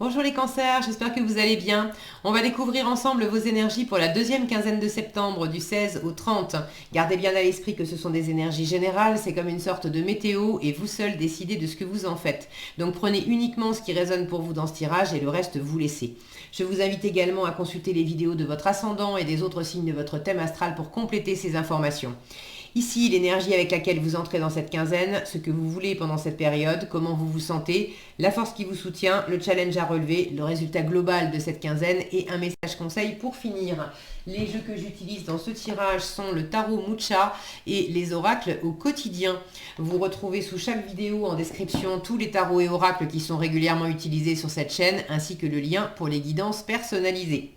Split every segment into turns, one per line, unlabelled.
Bonjour les cancers, j'espère que vous allez bien. On va découvrir ensemble vos énergies pour la deuxième quinzaine de septembre, du 16 au 30. Gardez bien à l'esprit que ce sont des énergies générales, c'est comme une sorte de météo et vous seul décidez de ce que vous en faites. Donc prenez uniquement ce qui résonne pour vous dans ce tirage et le reste vous laissez. Je vous invite également à consulter les vidéos de votre ascendant et des autres signes de votre thème astral pour compléter ces informations. Ici, l'énergie avec laquelle vous entrez dans cette quinzaine, ce que vous voulez pendant cette période, comment vous vous sentez, la force qui vous soutient, le challenge à relever, le résultat global de cette quinzaine et un message conseil pour finir. Les jeux que j'utilise dans ce tirage sont le tarot Mucha et les oracles au quotidien. Vous retrouvez sous chaque vidéo en description tous les tarots et oracles qui sont régulièrement utilisés sur cette chaîne ainsi que le lien pour les guidances personnalisées.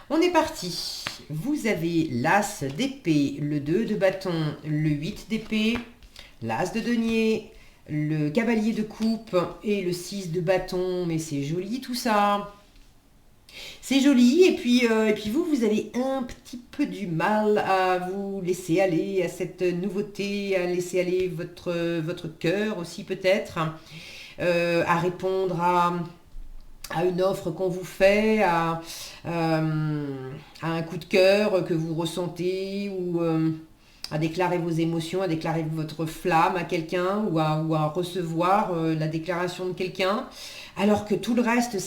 On est parti. Vous avez l'As d'épée, le 2 de bâton, le 8 d'épée, l'As de denier, le cavalier de coupe et le 6 de bâton. Mais c'est joli tout ça. C'est joli et puis vous avez un petit peu du mal à vous laisser aller à cette nouveauté, à laisser aller votre cœur aussi peut-être, à répondre à une offre qu'on vous fait, à un coup de cœur que vous ressentez ou à déclarer vos émotions, à déclarer votre flamme à quelqu'un ou à recevoir la déclaration de quelqu'un. Alors que tout le reste,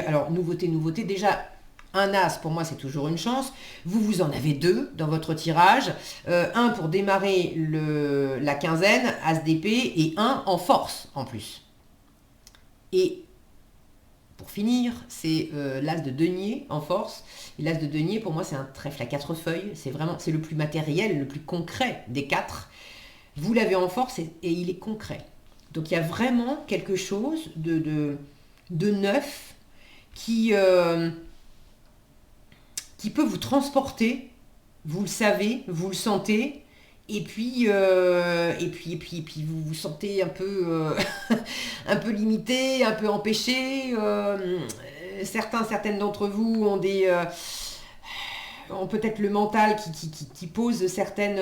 alors nouveauté, déjà un as, pour moi, c'est toujours une chance. Vous en avez deux dans votre tirage. Un pour démarrer la quinzaine, as d'épée, et un en force en plus. Et pour finir, c'est l'as de denier en force. Et l'as de denier, pour moi, c'est un trèfle à 4 feuilles. C'est le plus matériel, le plus concret des 4. Vous l'avez en force et il est concret. Donc il y a vraiment quelque chose de neuf qui peut vous transporter. Vous le savez, vous le sentez. Et puis vous vous sentez un peu, un peu limité, un peu empêché. Certaines d'entre vous ont peut-être le mental qui pose certaines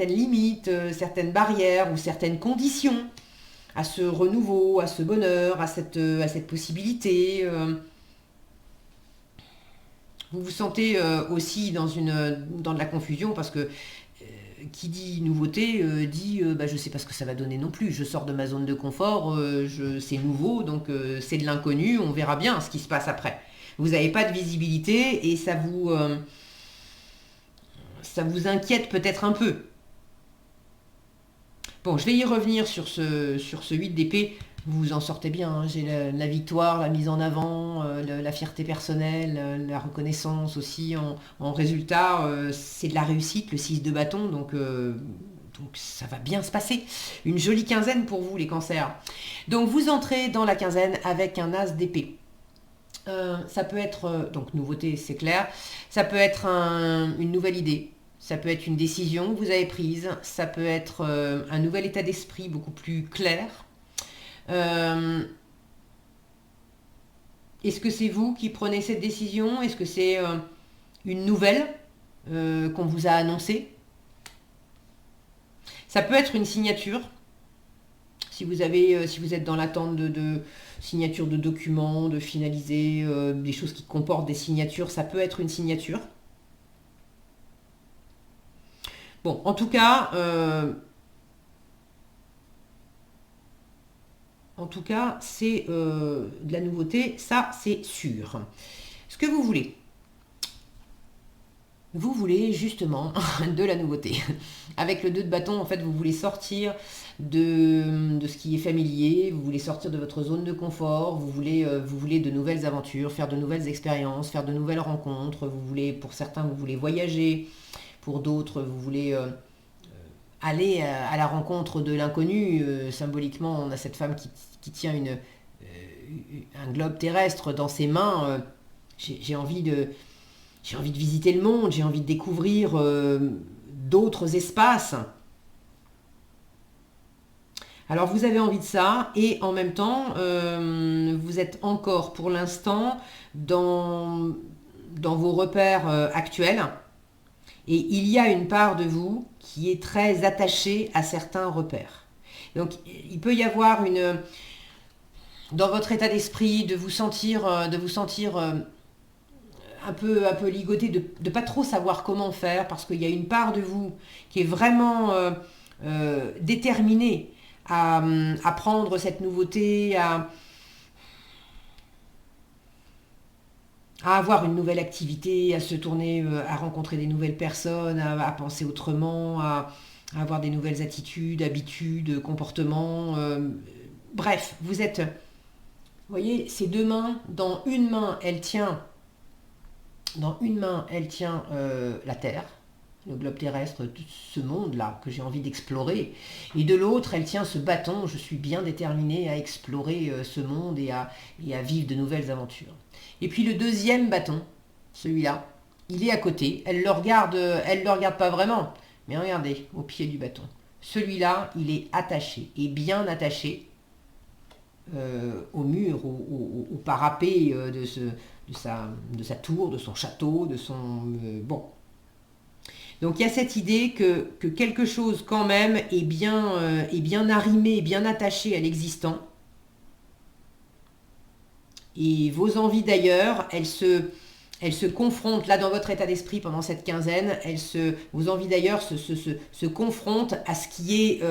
limites, certaines barrières ou certaines conditions à ce renouveau, à ce bonheur, à cette possibilité. Vous vous sentez aussi dans de la confusion parce que qui dit nouveauté dit je ne sais pas ce que ça va donner non plus. Je sors de ma zone de confort, c'est nouveau, donc c'est de l'inconnu, on verra bien ce qui se passe après. Vous n'avez pas de visibilité et ça vous inquiète peut-être un peu. Bon, je vais y revenir sur ce 8 d'épée. Vous vous en sortez bien, hein. J'ai la victoire, la mise en avant, la fierté personnelle, la reconnaissance aussi en résultat. C'est de la réussite, le 6 de bâton, donc ça va bien se passer. Une jolie quinzaine pour vous les cancers. Donc vous entrez dans la quinzaine avec un as d'épée. Ça peut être, donc nouveauté c'est clair, ça peut être une nouvelle idée. Ça peut être une décision que vous avez prise, ça peut être un nouvel état d'esprit beaucoup plus clair. Est-ce que c'est vous qui prenez cette décision? Est-ce que c'est une nouvelle qu'on vous a annoncée? Ça peut être une signature. Si vous êtes dans l'attente de signature de documents, de finaliser des choses qui comportent des signatures, ça peut être une signature. Bon, en tout cas, c'est de la nouveauté, ça c'est sûr. Ce que vous voulez justement de la nouveauté. Avec le 2 de bâton, en fait, vous voulez sortir de ce qui est familier, vous voulez sortir de votre zone de confort, vous voulez de nouvelles aventures, faire de nouvelles expériences, faire de nouvelles rencontres, pour certains, vous voulez voyager, pour d'autres, vous voulez aller à la rencontre de l'inconnu. Symboliquement, on a cette femme qui tient un globe terrestre dans ses mains. J'ai envie de visiter le monde, j'ai envie de découvrir d'autres espaces. Alors vous avez envie de ça et en même temps, vous êtes encore pour l'instant dans vos repères actuels. Et il y a une part de vous qui est très attachée à certains repères. Donc il peut y avoir dans votre état d'esprit, de vous sentir un peu ligoté, de ne pas trop savoir comment faire, parce qu'il y a une part de vous qui est vraiment déterminée à prendre cette nouveauté, à avoir une nouvelle activité, à se tourner, à rencontrer des nouvelles personnes, à penser autrement, à avoir des nouvelles attitudes, habitudes, comportements. Bref, vous êtes... Vous voyez, ces deux mains, dans une main, elle tient la Terre, le globe terrestre, tout ce monde-là que j'ai envie d'explorer. Et de l'autre, elle tient ce bâton. Je suis bien déterminée à explorer ce monde et à vivre de nouvelles aventures. Et puis le deuxième bâton, celui-là, il est à côté. Elle le regarde pas vraiment. Mais regardez, au pied du bâton. Celui-là, il est attaché, et bien attaché au mur, au parapet de sa tour, de son château, de son... bon. Donc il y a cette idée que quelque chose quand même est bien arrimé, bien attaché à l'existant. Et vos envies d'ailleurs, elles se confrontent, là dans votre état d'esprit pendant cette quinzaine, vos envies d'ailleurs se confrontent à ce qui est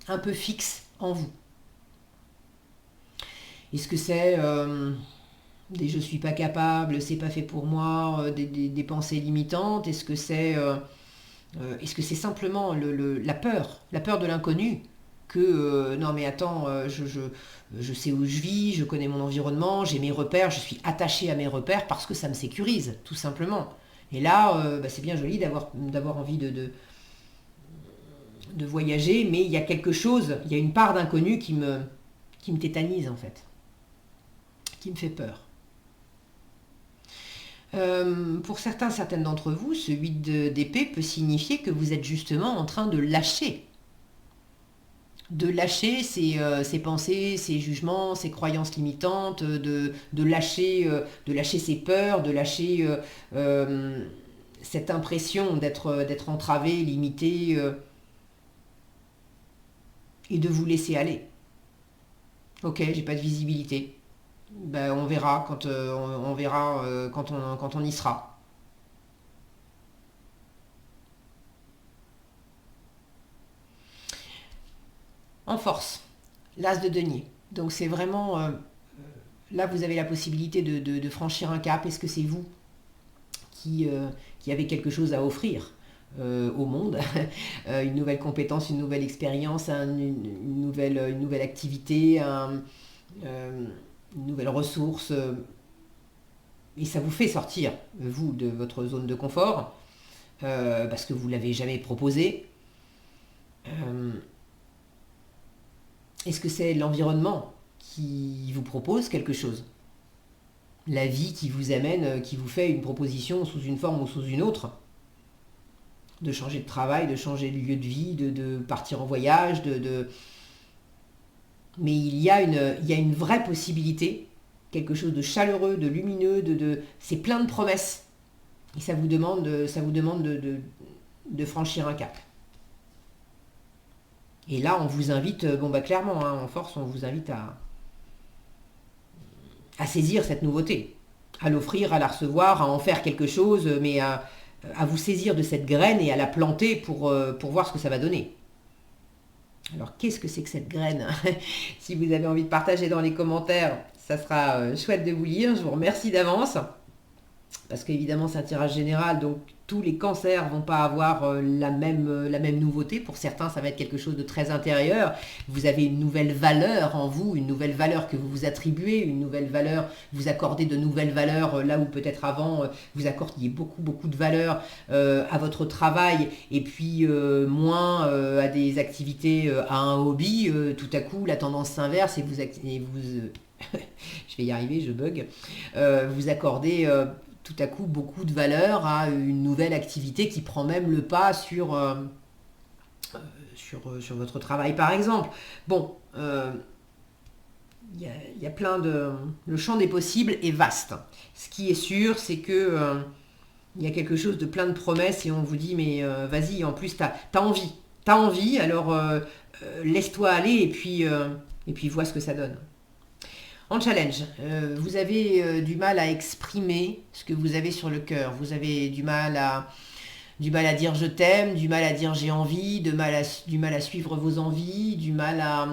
un peu fixe en vous. Est-ce que c'est des je suis pas capable, c'est pas fait pour moi, des pensées limitantes? Est-ce que c'est simplement la peur de l'inconnu? Que non mais attends, je sais où je vis, je connais mon environnement, j'ai mes repères, je suis attaché à mes repères parce que ça me sécurise, tout simplement. Et là, c'est bien joli d'avoir envie de voyager, mais il y a quelque chose, il y a une part d'inconnu qui me tétanise en fait, qui me fait peur. Pour certaines d'entre vous, ce 8 d'épée peut signifier que vous êtes justement en train de lâcher ses pensées, ses jugements, ses croyances limitantes, de lâcher ses peurs, de lâcher cette impression d'être entravé, limité, et de vous laisser aller. Ok, j'ai pas de visibilité. Ben, on verra quand on y sera. En force, l'as de denier. Donc c'est vraiment... là, vous avez la possibilité de franchir un cap. Est-ce que c'est vous qui avez quelque chose à offrir au monde? Une nouvelle compétence, une nouvelle expérience, une nouvelle activité, une nouvelle ressource. Et ça vous fait sortir, vous, de votre zone de confort, parce que vous ne l'avez jamais proposé. Est-ce que c'est l'environnement qui vous propose quelque chose? La vie qui vous amène, qui vous fait une proposition sous une forme ou sous une autre? De changer de travail, de changer de lieu de vie, de partir en voyage, Mais il y a une vraie possibilité, quelque chose de chaleureux, de lumineux, c'est plein de promesses. Et ça vous demande de franchir un cap. Et là, on vous invite, clairement, en force, on vous invite à saisir cette nouveauté, à l'offrir, à la recevoir, à en faire quelque chose, mais à vous saisir de cette graine et à la planter pour voir ce que ça va donner. Alors, qu'est-ce que c'est que cette graine? Si vous avez envie de partager dans les commentaires, ça sera chouette de vous lire. Je vous remercie d'avance. Parce qu'évidemment, c'est un tirage général, donc tous les cancers vont pas avoir la même nouveauté. Pour certains, ça va être quelque chose de très intérieur. Vous avez une nouvelle valeur en vous, une nouvelle valeur que vous vous attribuez, une nouvelle valeur, vous accordez de nouvelles valeurs là où peut-être avant, vous accordiez beaucoup de valeur à votre travail et puis moins à des activités, à un hobby. Tout à coup, la tendance s'inverse et vous je vais y arriver, je bug. Vous accordez... tout à coup beaucoup de valeur à une nouvelle activité qui prend même le pas sur votre travail par exemple. Bon, il y a plein de... Le champ des possibles est vaste. Ce qui est sûr, c'est que il y a quelque chose de plein de promesses et on vous dit mais vas-y, en plus t'as envie, alors laisse-toi aller et puis vois ce que ça donne. En challenge, vous avez du mal à exprimer ce que vous avez sur le cœur. Vous avez du mal à dire je t'aime, du mal à dire j'ai envie, du mal à suivre vos envies, du mal à...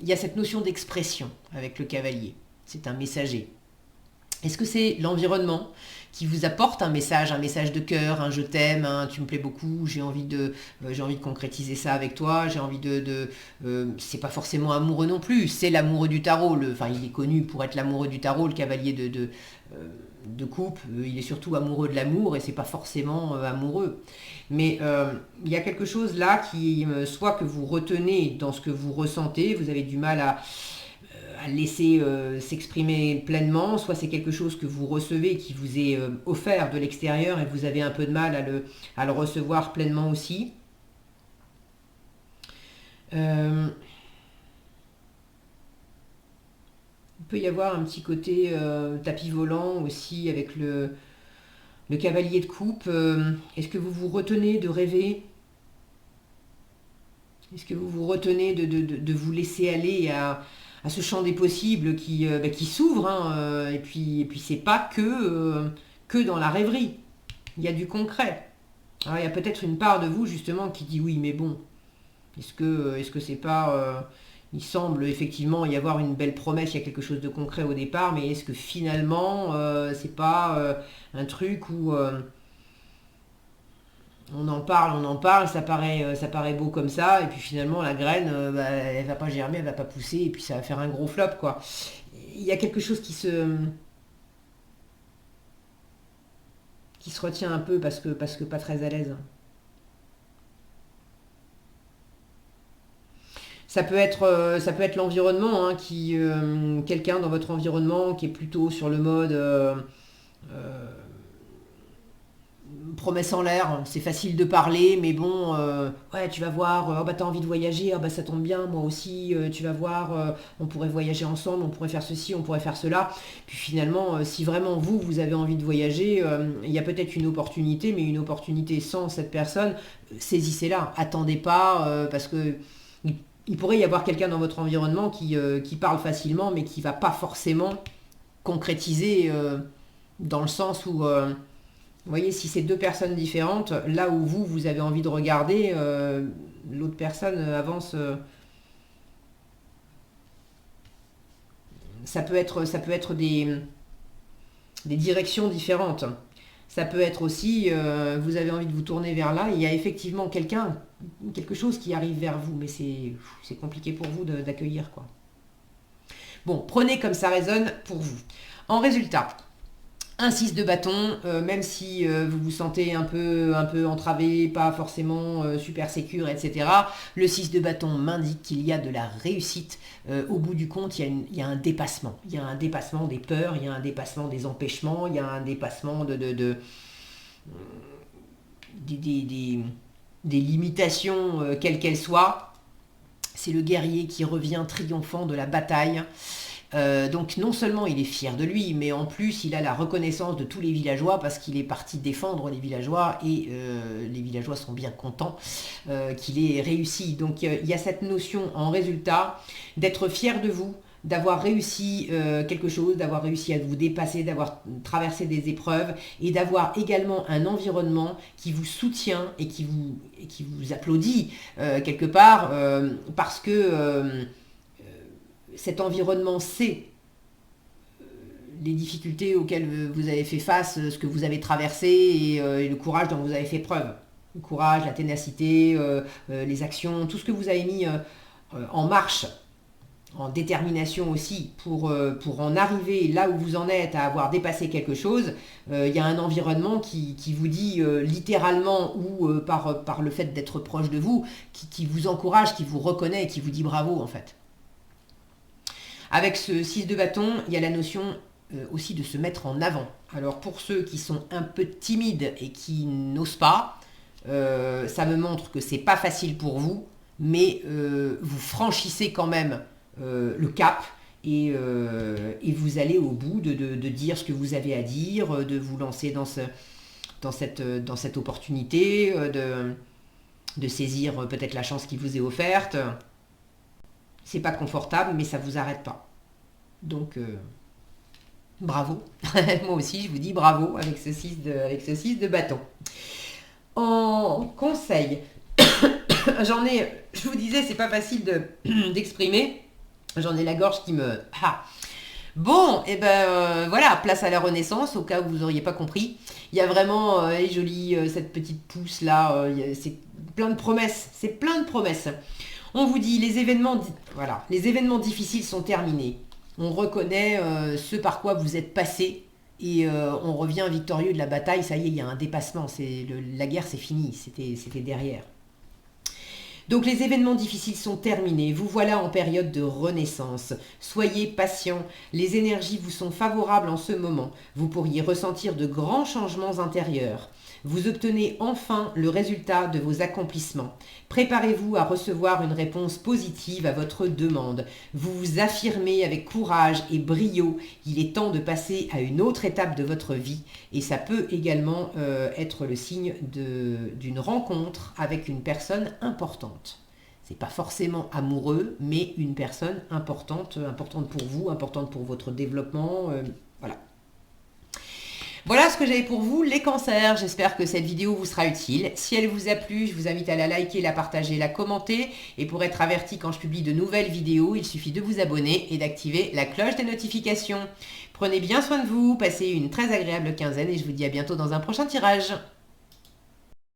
Il y a cette notion d'expression avec le cavalier. C'est un messager. Est-ce que c'est l'environnement qui vous apporte un message de cœur, un je t'aime, un tu me plais beaucoup, j'ai envie de concrétiser ça avec toi, j'ai envie c'est pas forcément amoureux non plus, c'est l'amoureux du tarot, enfin il est connu pour être l'amoureux du tarot, le cavalier de coupe, il est surtout amoureux de l'amour et c'est pas forcément amoureux. Mais il y a quelque chose là qui, soit que vous retenez dans ce que vous ressentez, vous avez du mal à laisser s'exprimer pleinement, soit c'est quelque chose que vous recevez qui vous est offert de l'extérieur et vous avez un peu de mal à le recevoir pleinement aussi. Il peut y avoir un petit côté tapis volant aussi avec le cavalier de coupe. Est-ce que vous vous retenez de rêver? Est-ce que vous vous retenez de vous laisser aller à ce champ des possibles qui s'ouvre, hein, et puis c'est pas que dans la rêverie. Il y a du concret. Alors, il y a peut-être une part de vous justement qui dit oui, mais bon, est-ce que c'est pas... il semble effectivement y avoir une belle promesse, il y a quelque chose de concret au départ, mais est-ce que finalement c'est pas un truc où on en parle, ça paraît beau comme ça, et puis finalement la graine, elle va pas germer, elle va pas pousser, et puis ça va faire un gros flop, quoi. Il y a quelque chose qui se retient un peu parce que pas très à l'aise. Ça peut être l'environnement, hein, quelqu'un dans votre environnement qui est plutôt sur le mode euh, promesse en l'air, c'est facile de parler, mais bon, ouais, tu vas voir, oh, bah t'as envie de voyager, oh, bah ça tombe bien, moi aussi, tu vas voir, on pourrait voyager ensemble, on pourrait faire ceci, on pourrait faire cela. Puis finalement, si vraiment vous avez envie de voyager, il y a peut-être une opportunité, mais une opportunité sans cette personne, saisissez-la, attendez pas, parce que il pourrait y avoir quelqu'un dans votre environnement qui parle facilement, mais qui va pas forcément concrétiser dans le sens où... vous voyez, si c'est deux personnes différentes, là où vous avez envie de regarder, l'autre personne avance. Ça peut être des directions différentes. Ça peut être aussi, vous avez envie de vous tourner vers là, il y a effectivement quelque chose qui arrive vers vous, mais c'est compliqué pour vous d'accueillir, quoi. Bon, prenez comme ça résonne pour vous. En résultat, un 6 de bâton, même si vous vous sentez un peu entravé, pas forcément super sécure, etc. Le 6 de bâton m'indique qu'il y a de la réussite. Au bout du compte, il y a un dépassement. Il y a un dépassement des peurs, il y a un dépassement des empêchements, il y a un dépassement des limitations, quelles qu'elles soient. C'est le guerrier qui revient triomphant de la bataille. Donc non seulement il est fier de lui, mais en plus il a la reconnaissance de tous les villageois parce qu'il est parti défendre les villageois et les villageois sont bien contents qu'il ait réussi. Donc il y a cette notion en résultat d'être fier de vous, d'avoir réussi quelque chose, d'avoir réussi à vous dépasser, d'avoir traversé des épreuves et d'avoir également un environnement qui vous soutient et qui vous applaudit quelque part parce que cet environnement sait les difficultés auxquelles vous avez fait face, ce que vous avez traversé et le courage dont vous avez fait preuve. Le courage, la ténacité, les actions, tout ce que vous avez mis en marche, en détermination aussi pour en arriver là où vous en êtes, à avoir dépassé quelque chose. Il y a un environnement qui vous dit littéralement ou par le fait d'être proche de vous, qui vous encourage, qui vous reconnaît et qui vous dit bravo en fait. Avec ce 6 de bâton, il y a la notion aussi de se mettre en avant. Alors pour ceux qui sont un peu timides et qui n'osent pas, ça me montre que c'est pas facile pour vous, mais vous franchissez quand même le cap et vous allez au bout de dire ce que vous avez à dire, de vous lancer dans cette opportunité, de saisir peut-être la chance qui vous est offerte. C'est pas confortable, mais ça vous arrête pas. Donc, bravo. Moi aussi, je vous dis bravo avec ce 6 de bâton. En conseil, je vous disais, c'est pas facile d'exprimer. J'en ai la gorge qui me... Ah. Bon, et ben voilà, place à la Renaissance, au cas où vous n'auriez pas compris. Il y a vraiment, elle est jolie, cette petite pousse là, c'est plein de promesses, c'est plein de promesses. On vous dit, voilà, les événements difficiles sont terminés. On reconnaît ce par quoi vous êtes passé et on revient victorieux de la bataille. Ça y est, il y a un dépassement, la guerre c'est fini, c'était derrière. Donc les événements difficiles sont terminés, vous voilà en période de renaissance. Soyez patient, les énergies vous sont favorables en ce moment. Vous pourriez ressentir de grands changements intérieurs. Vous obtenez enfin le résultat de vos accomplissements. Préparez-vous à recevoir une réponse positive à votre demande. Vous vous affirmez avec courage et brio. Il est temps de passer à une autre étape de votre vie. Et ça peut également être le signe d'une rencontre avec une personne importante. C'est pas forcément amoureux, mais une personne importante, importante pour vous, importante pour votre développement. Voilà. Voilà ce que j'avais pour vous, les cancers. J'espère que cette vidéo vous sera utile. Si elle vous a plu, je vous invite à la liker, la partager, la commenter. Et pour être averti quand je publie de nouvelles vidéos, il suffit de vous abonner et d'activer la cloche des notifications. Prenez bien soin de vous, passez une très agréable quinzaine et je vous dis à bientôt dans un prochain tirage.